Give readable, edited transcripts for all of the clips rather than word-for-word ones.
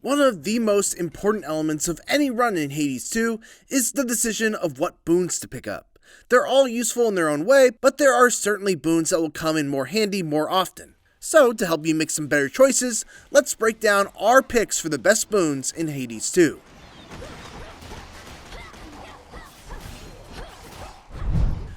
One of the most important elements of any run in Hades 2 is the decision of what boons to pick up. They're all useful in their own way, but there are certainly boons that will come in more handy more often. So, to help you make some better choices, let's break down our picks for the best boons in Hades 2.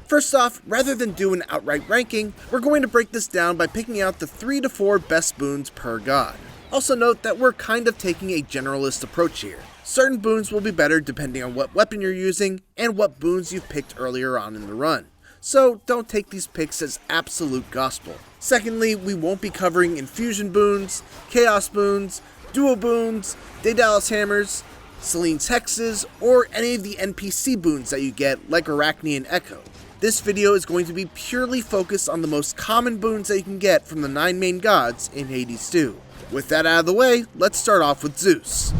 First off, rather than do an outright ranking, we're going to break this down by picking out the 3 to 4 best boons per god. Also note that we're kind of taking a generalist approach here. Certain boons will be better depending on what weapon you're using and what boons you've picked earlier on in the run. So don't take these picks as absolute gospel. Secondly, we won't be covering infusion boons, chaos boons, duo boons, Daedalus hammers, Selene's hexes, or any of the NPC boons that you get like Arachne and Echo. This video is going to be purely focused on the most common boons that you can get from the 9 main gods in Hades 2. With that out of the way, let's start off with Zeus.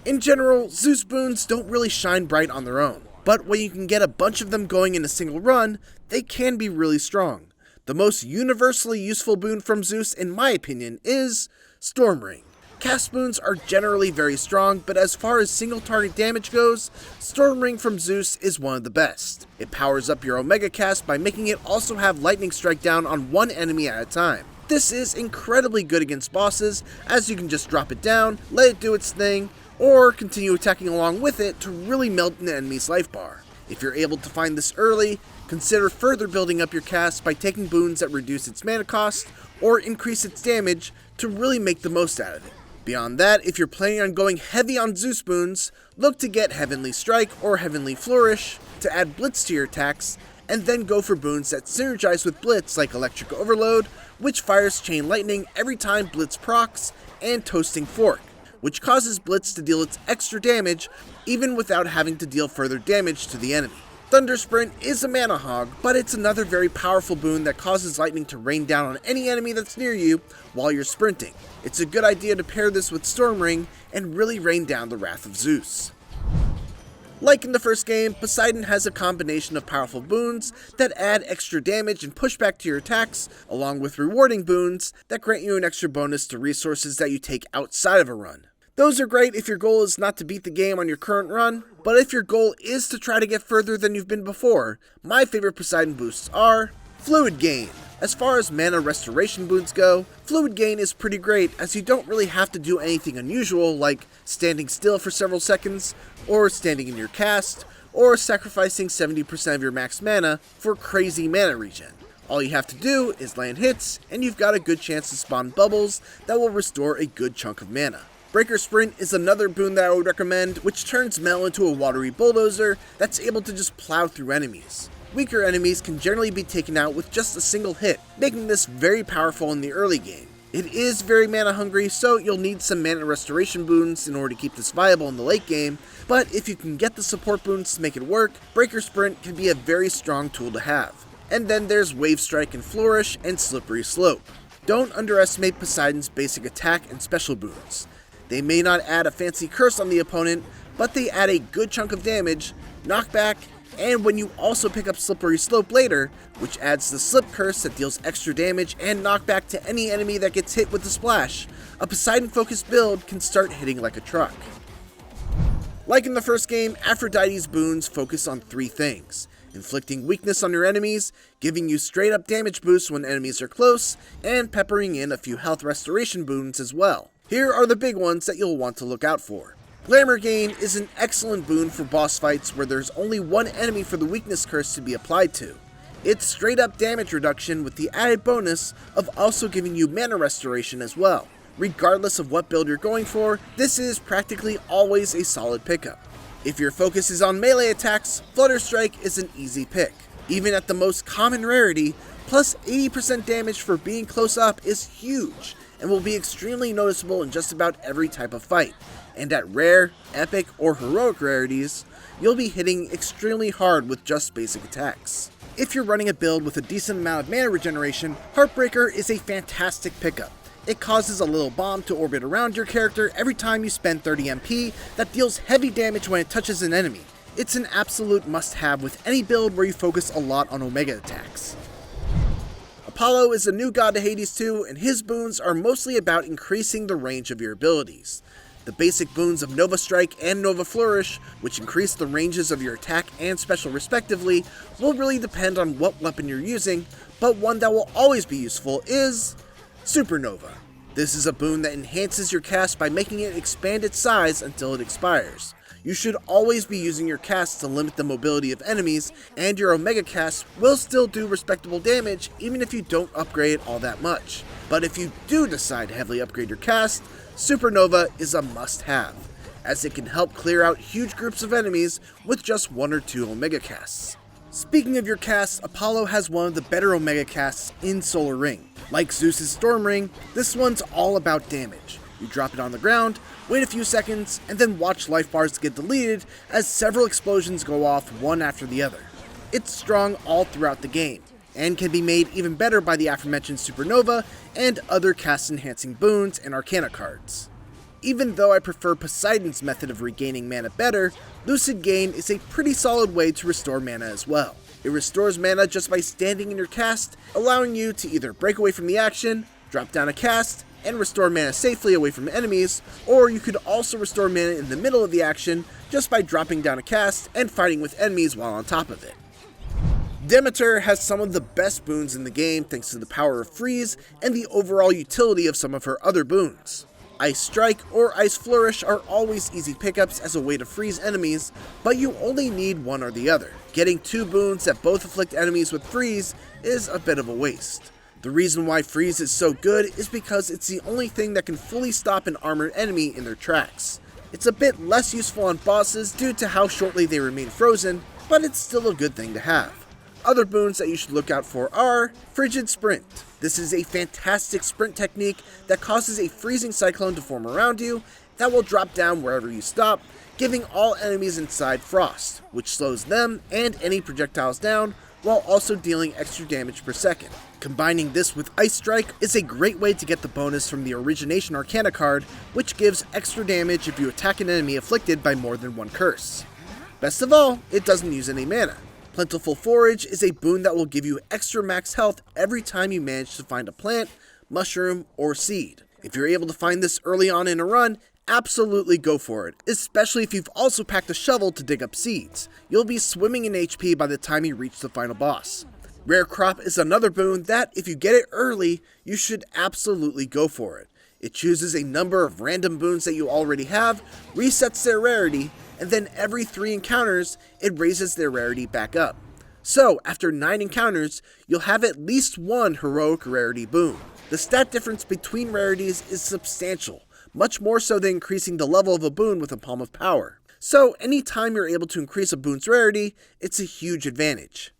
In general, Zeus boons don't really shine bright on their own, but when you can get a bunch of them going in a single run, they can be really strong. The most universally useful boon from Zeus, in my opinion, is Storm Ring. Cast boons are generally very strong, but as far as single target damage goes, Storm Ring from Zeus is one of the best. It powers up your Omega cast by making it also have lightning strike down on one enemy at a time. This is incredibly good against bosses, as you can just drop it down, let it do its thing, or continue attacking along with it to really melt an enemy's life bar. If you're able to find this early, consider further building up your cast by taking boons that reduce its mana cost or increase its damage to really make the most out of it. Beyond that, if you're planning on going heavy on Zeus boons, look to get Heavenly Strike or Heavenly Flourish to add Blitz to your attacks, and then go for boons that synergize with Blitz like Electric Overload, which fires Chain Lightning every time Blitz procs, and Toasting Fork, which causes Blitz to deal its extra damage even without having to deal further damage to the enemy. Thunder Sprint is a mana hog, but it's another very powerful boon that causes lightning to rain down on any enemy that's near you while you're sprinting. It's a good idea to pair this with Storm Ring and really rain down the wrath of Zeus. Like in the first game, Poseidon has a combination of powerful boons that add extra damage and pushback to your attacks, along with rewarding boons that grant you an extra bonus to resources that you take outside of a run. Those are great if your goal is not to beat the game on your current run, but if your goal is to try to get further than you've been before, my favorite Poseidon boosts are Fluid Gain. As far as mana restoration boons go, Fluid Gain is pretty great as you don't really have to do anything unusual like standing still for several seconds, or standing in your cast, or sacrificing 70% of your max mana for crazy mana regen. All you have to do is land hits, and you've got a good chance to spawn bubbles that will restore a good chunk of mana. Breaker Sprint is another boon that I would recommend, which turns Mel into a watery bulldozer that's able to just plow through enemies. Weaker enemies can generally be taken out with just a single hit, making this very powerful in the early game. It is very mana hungry, so you'll need some mana restoration boons in order to keep this viable in the late game, but if you can get the support boons to make it work, Breaker Sprint can be a very strong tool to have. And then there's Wave Strike and Flourish and Slippery Slope. Don't underestimate Poseidon's basic attack and special boons. They may not add a fancy curse on the opponent, but they add a good chunk of damage, knockback, and when you also pick up Slippery Slope later, which adds the Slip Curse that deals extra damage and knockback to any enemy that gets hit with the splash, a Poseidon-focused build can start hitting like a truck. Like in the first game, Aphrodite's boons focus on 3 things: inflicting weakness on your enemies, giving you straight-up damage boosts when enemies are close, and peppering in a few health restoration boons as well. Here are the big ones that you'll want to look out for. Glamour Gain is an excellent boon for boss fights where there's only one enemy for the weakness curse to be applied to. It's straight up damage reduction with the added bonus of also giving you mana restoration as well. Regardless of what build you're going for, this is practically always a solid pickup. If your focus is on melee attacks, Flutter Strike is an easy pick. Even at the most common rarity, plus 80% damage for being close up is huge, and will be extremely noticeable in just about every type of fight, and at rare, epic, or heroic rarities, you'll be hitting extremely hard with just basic attacks. If you're running a build with a decent amount of mana regeneration, Heartbreaker is a fantastic pickup. It causes a little bomb to orbit around your character every time you spend 30 MP that deals heavy damage when it touches an enemy. It's an absolute must-have with any build where you focus a lot on Omega attacks. Apollo is a new god to Hades 2, and his boons are mostly about increasing the range of your abilities. The basic boons of Nova Strike and Nova Flourish, which increase the ranges of your attack and special respectively, will really depend on what weapon you're using, but one that will always be useful is Supernova. This is a boon that enhances your cast by making it expand its size until it expires. You should always be using your cast to limit the mobility of enemies, and your Omega cast will still do respectable damage even if you don't upgrade it all that much. But if you do decide to heavily upgrade your cast, Supernova is a must-have, as it can help clear out huge groups of enemies with just 1 or 2 Omega casts. Speaking of your casts, Apollo has one of the better Omega casts in Solar Ring. Like Zeus' Storm Ring, this one's all about damage. You drop it on the ground, wait a few seconds, and then watch life bars get deleted as several explosions go off one after the other. It's strong all throughout the game, and can be made even better by the aforementioned Supernova and other cast enhancing boons and Arcana cards. Even though I prefer Poseidon's method of regaining mana better, Lucid Gain is a pretty solid way to restore mana as well. It restores mana just by standing in your cast, allowing you to either break away from the action, drop down a cast, and restore mana safely away from enemies, or you could also restore mana in the middle of the action just by dropping down a cast and fighting with enemies while on top of it. Demeter has some of the best boons in the game thanks to the power of Freeze and the overall utility of some of her other boons. Ice Strike or Ice Flourish are always easy pickups as a way to freeze enemies, but you only need one or the other. Getting 2 boons that both afflict enemies with Freeze is a bit of a waste. The reason why Freeze is so good is because it's the only thing that can fully stop an armored enemy in their tracks. It's a bit less useful on bosses due to how shortly they remain frozen, but it's still a good thing to have. Other boons that you should look out for are Frigid Sprint. This is a fantastic sprint technique that causes a freezing cyclone to form around you that will drop down wherever you stop, giving all enemies inside frost, which slows them and any projectiles down, while also dealing extra damage per second. Combining this with Ice Strike is a great way to get the bonus from the Origination Arcana card, which gives extra damage if you attack an enemy afflicted by more than 1 curse. Best of all, it doesn't use any mana. Plentiful Forage is a boon that will give you extra max health every time you manage to find a plant, mushroom, or seed. If you're able to find this early on in a run, absolutely go for it, especially if you've also packed a shovel to dig up seeds. You'll be swimming in HP by the time you reach the final boss. Rare Crop is another boon that, if you get it early, you should absolutely go for it. It chooses a number of random boons that you already have, resets their rarity, and then every 3 encounters, it raises their rarity back up. So, after 9 encounters, you'll have at least 1 heroic rarity boon. The stat difference between rarities is substantial, much more so than increasing the level of a boon with a Palm of Power. So, anytime you're able to increase a boon's rarity, it's a huge advantage.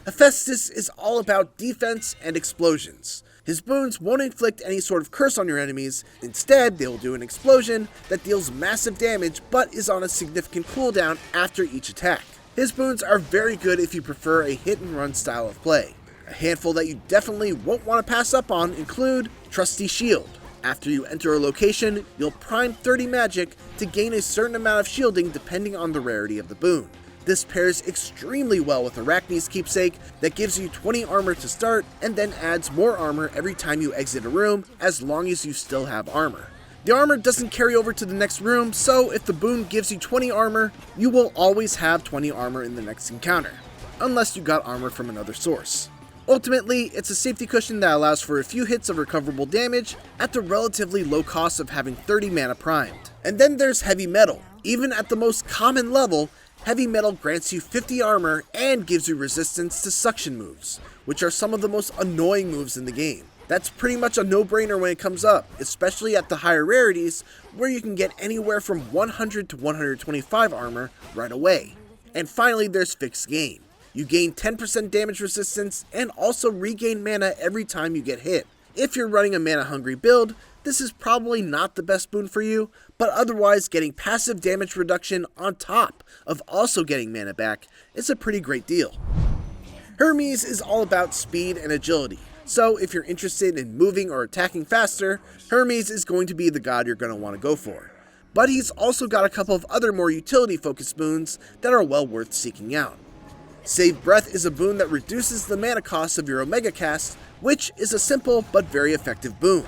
Hephaestus is all about defense and explosions. His boons won't inflict any sort of curse on your enemies, instead they will do an explosion that deals massive damage but is on a significant cooldown after each attack. His boons are very good if you prefer a hit and run style of play. A handful that you definitely won't want to pass up on include Trusty Shield. After you enter a location, you'll prime 30 magic to gain a certain amount of shielding depending on the rarity of the boon. This pairs extremely well with Arachne's Keepsake that gives you 20 armor to start and then adds more armor every time you exit a room as long as you still have armor. The armor doesn't carry over to the next room, so if the boon gives you 20 armor, you will always have 20 armor in the next encounter, unless you got armor from another source. Ultimately, it's a safety cushion that allows for a few hits of recoverable damage at the relatively low cost of having 30 mana primed. And then there's Heavy Metal. Even at the most common level, Heavy Metal grants you 50 armor and gives you resistance to suction moves, which are some of the most annoying moves in the game. That's pretty much a no-brainer when it comes up, especially at the higher rarities, where you can get anywhere from 100 to 125 armor right away. And finally, there's Fixed Gain. You gain 10% damage resistance and also regain mana every time you get hit. If you're running a mana-hungry build, this is probably not the best boon for you, but otherwise getting passive damage reduction on top of also getting mana back is a pretty great deal. Hermes is all about speed and agility, so if you're interested in moving or attacking faster, Hermes is going to be the god you're going to want to go for. But he's also got a couple of other more utility-focused boons that are well worth seeking out. Save Breath is a boon that reduces the mana cost of your Omega cast, which is a simple but very effective boon.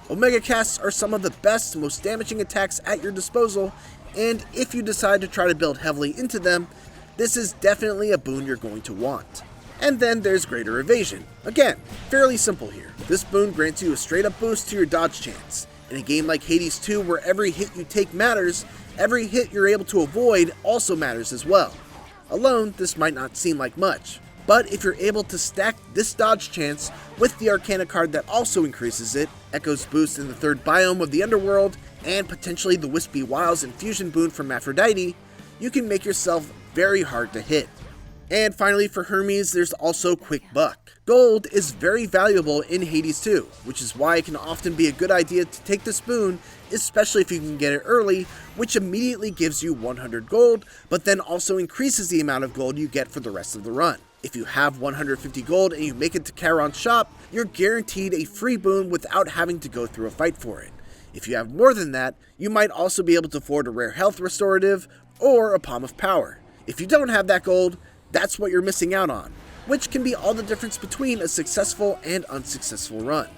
Omega casts are some of the best, most damaging attacks at your disposal, and if you decide to try to build heavily into them, this is definitely a boon you're going to want. And then there's Greater Evasion. Again, fairly simple here. This boon grants you a straight up boost to your dodge chance. In a game like Hades 2 where every hit you take matters, every hit you're able to avoid also matters as well. Alone, this might not seem like much, but if you're able to stack this dodge chance with the Arcana card that also increases it, Echo's boost in the third biome of the Underworld, and potentially the Wispy Wiles infusion boon from Aphrodite, you can make yourself very hard to hit. And finally for Hermes, there's also Quick Buck. Gold is very valuable in Hades 2, which is why it can often be a good idea to take this boon, especially if you can get it early, which immediately gives you 100 gold, but then also increases the amount of gold you get for the rest of the run. If you have 150 gold and you make it to Charon's shop, you're guaranteed a free boon without having to go through a fight for it. If you have more than that, you might also be able to afford a rare health restorative or a Palm of Power. If you don't have that gold, that's what you're missing out on, which can be all the difference between a successful and unsuccessful run.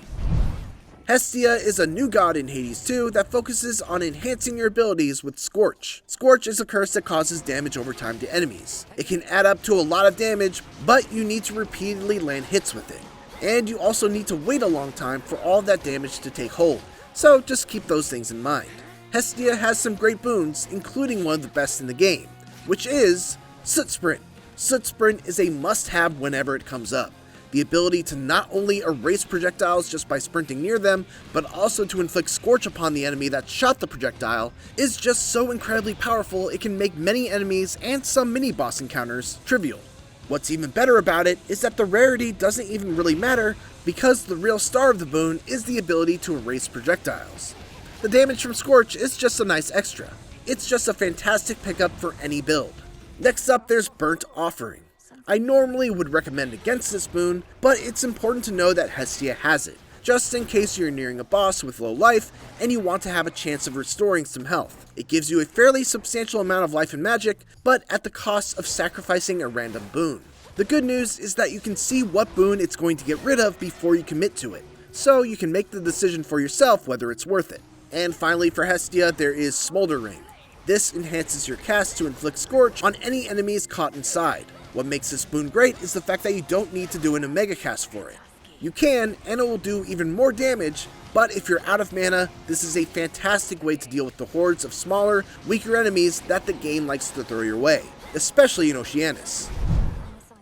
Hestia is a new god in Hades 2 that focuses on enhancing your abilities with Scorch. Scorch is a curse that causes damage over time to enemies. It can add up to a lot of damage, but you need to repeatedly land hits with it. And you also need to wait a long time for all that damage to take hold, so just keep those things in mind. Hestia has some great boons, including one of the best in the game, which is Soot Sprint. Soot Sprint is a must-have whenever it comes up. The ability to not only erase projectiles just by sprinting near them, but also to inflict Scorch upon the enemy that shot the projectile is just so incredibly powerful it can make many enemies and some mini-boss encounters trivial. What's even better about it is that the rarity doesn't even really matter because the real star of the boon is the ability to erase projectiles. The damage from Scorch is just a nice extra. It's just a fantastic pickup for any build. Next up, there's Burnt Offering. I normally would recommend against this boon, but it's important to know that Hestia has it, just in case you're nearing a boss with low life and you want to have a chance of restoring some health. It gives you a fairly substantial amount of life and magic, but at the cost of sacrificing a random boon. The good news is that you can see what boon it's going to get rid of before you commit to it, so you can make the decision for yourself whether it's worth it. And finally for Hestia, there is Smolder Ring. This enhances your cast to inflict Scorch on any enemies caught inside. What makes this boon great is the fact that you don't need to do an Omega cast for it. You can, and it will do even more damage, but if you're out of mana, this is a fantastic way to deal with the hordes of smaller, weaker enemies that the game likes to throw your way, especially in Oceanus.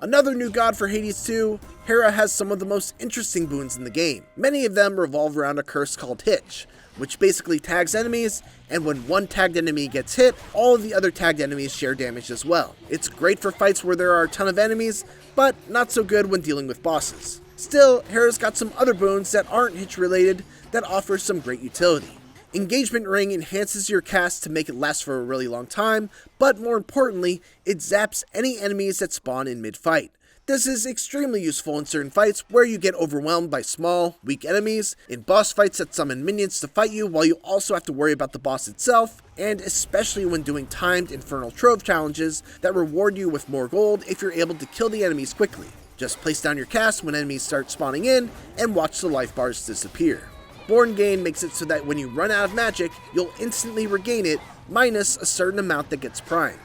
Another new god for Hades 2, Hera has some of the most interesting boons in the game. Many of them revolve around a curse called Hitch, which basically tags enemies, and when one tagged enemy gets hit, all of the other tagged enemies share damage as well. It's great for fights where there are a ton of enemies, but not so good when dealing with bosses. Still, Hera's got some other boons that aren't Hitch related that offer some great utility. Engagement Ring enhances your cast to make it last for a really long time, but more importantly, it zaps any enemies that spawn in mid-fight. This is extremely useful in certain fights where you get overwhelmed by small, weak enemies, in boss fights that summon minions to fight you while you also have to worry about the boss itself, and especially when doing timed Infernal Trove challenges that reward you with more gold if you're able to kill the enemies quickly. Just place down your cast when enemies start spawning in, and watch the life bars disappear. Born Gain makes it so that when you run out of magic, you'll instantly regain it, minus a certain amount that gets primed.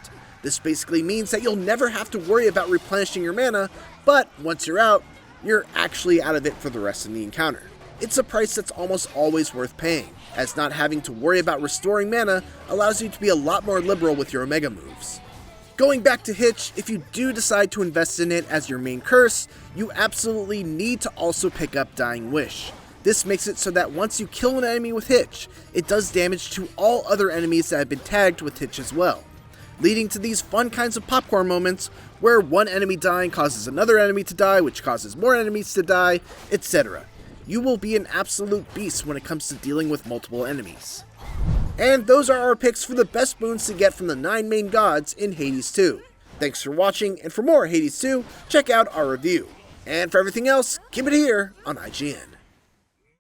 This basically means that you'll never have to worry about replenishing your mana, but once you're out, you're actually out of it for the rest of the encounter. It's a price that's almost always worth paying, as not having to worry about restoring mana allows you to be a lot more liberal with your Omega moves. Going back to Hitch, if you do decide to invest in it as your main curse, you absolutely need to also pick up Dying Wish. This makes it so that once you kill an enemy with Hitch, it does damage to all other enemies that have been tagged with Hitch as well, leading to these fun kinds of popcorn moments where one enemy dying causes another enemy to die, which causes more enemies to die, etc. You will be an absolute beast when it comes to dealing with multiple enemies. And those are our picks for the best boons to get from the 9 main gods in Hades 2. Thanks for watching, and for more Hades 2, check out our review. And for everything else, keep it here on IGN.